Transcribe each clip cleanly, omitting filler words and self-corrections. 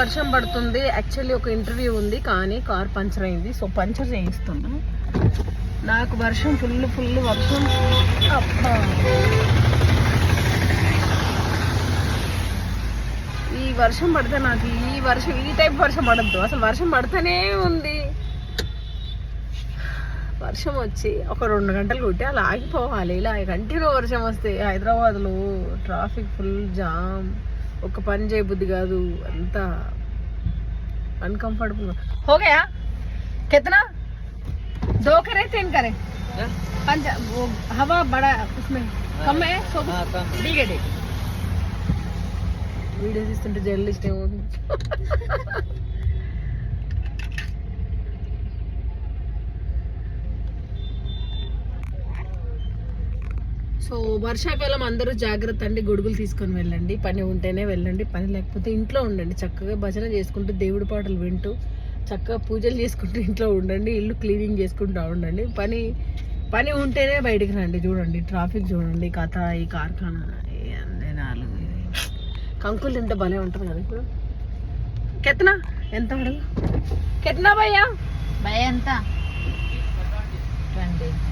వర్షం పడుతుంది. యాక్చువల్లీ ఒక ఇంటర్వ్యూ ఉంది, కానీ కార్ పంచర్ అయింది. సో పంచర్ చేయిస్తున్నా. నాకు వర్షం ఫుల్ వర్షం. అబ్బా, ఈ వర్షం పడితే నాకు ఈ టైప్ వర్షం పడద్దు. అసలు వర్షం పడితేనే ఉంది. వర్షం వచ్చి ఒక 2 గంటలు కొట్టి అలా ఆగిపోవాలి. ఇలా కంటిన్యూ వర్షం వస్తే హైదరాబాద్లో ట్రాఫిక్ ఫుల్ జామ్. ఒక పని చేయబుద్ధి కాదు, అంతా अनकंफर्टेबल हो गया। कितना 2 करे 3 करे? 5 वो हवा बड़ा उसमें कम है, सो ठीक है। वीडियो తీస్తుంటే జర్నలిస్ట్ ఏమో. సో వర్షాకాలం అందరూ జాగ్రత్త అండి. గొడుగులు తీసుకొని వెళ్ళండి. పని ఉంటేనే వెళ్ళండి, పని లేకపోతే ఇంట్లో ఉండండి. చక్కగా భజన చేసుకుంటూ దేవుడి పాటలు వింటూ చక్కగా పూజలు చేసుకుంటూ ఇంట్లో ఉండండి. ఇల్లు క్లీనింగ్ చేసుకుంటూ ఉండండి. పని ఉంటేనే బయటికి రండి. చూడండి ట్రాఫిక్, చూడండి కథ, ఈ కార్ఖానా అన్నీ 4 కంకులు తింటే భలే ఉంటుంది కదా. ఇప్పుడు కెత్తనా ఎంత అడుగు? కెత్తనా భయ్యా? భయ్యా ఎంత?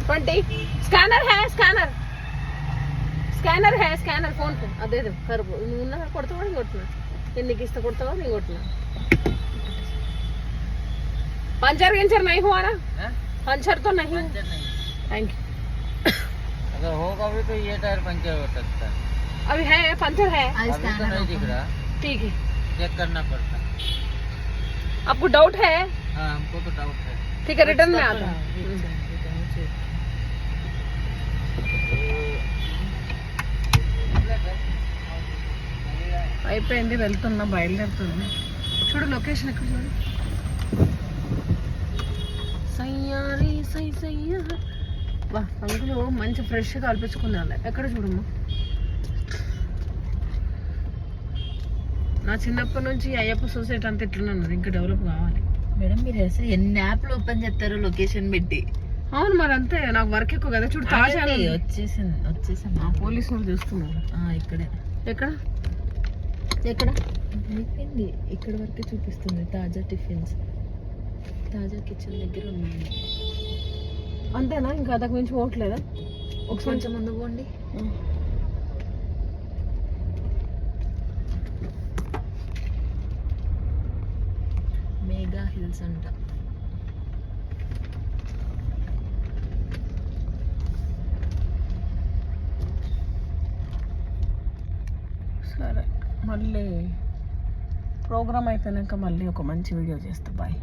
20. స్కానర్ హే, స్కానర్ స్కానర్ ఫోన్ పే అదే కరుపు. నువ్వు ఉన్నా కొడతావా? నేను కొట్టినా. నేను నీకు ఇస్తా, కొడతావా? నేను కొట్టినా. पंचर गिंचर नहीं हुआ ना? पंचर तो नहीं। Thank you. अगर होगा भी तो ये टायर पंचर हो सकता है। अभी है पंचर है, अभी तो नहीं दिख रहा। ठीक है, चेक करना पड़ता है। आपको डाउट है? हाँ, हमको तो डाउट है। ठीक है, रिटर्न में आता है। అయిపోయింది, వెళ్తున్నా, బయలుదేరుతున్నా. చూడు లొకేషన్ ఎక్కడ చూడు. సయ్యారి సయ్యా వా, అందులో మంచి ఫ్రెష్గా కల్పించుకుందాం. ఎక్కడ చూడమ్మా, నా చిన్నప్పటి నుంచి అయ్యప్ప సొసైటీ అంతా ఇట్లనే ఉన్నది. ఇంకా డెవలప్ కావాలి మేడం. మీరు అసలు ఎన్ని యాప్లు ఓపెన్ చేస్తారు లొకేషన్ పెట్టి? అవును మరి, అంతే. నాకు వర్క్ ఎక్కువ కదా. చూడు తాజా వచ్చేసాను. పోలీసు వాళ్ళు చూస్తున్నారు. ఇక్కడే. ఎక్కడ అయిపోయింది, ఇక్కడ వరకే చూపిస్తుంది. తాజా టిఫిన్స్, తాజా కిచెన్ దగ్గర ఉన్నాయి. అంతేనా? ఇంకా అంతకు మించి పోవట్లేదా? కొంచెం ముందు పోండి. మేఘా హిల్స్ అంట. సరే, మళ్ళీ ప్రోగ్రామ్ అయిపోయాక మళ్ళీ ఒక మంచి వీడియో చేస్తా. బాయ్.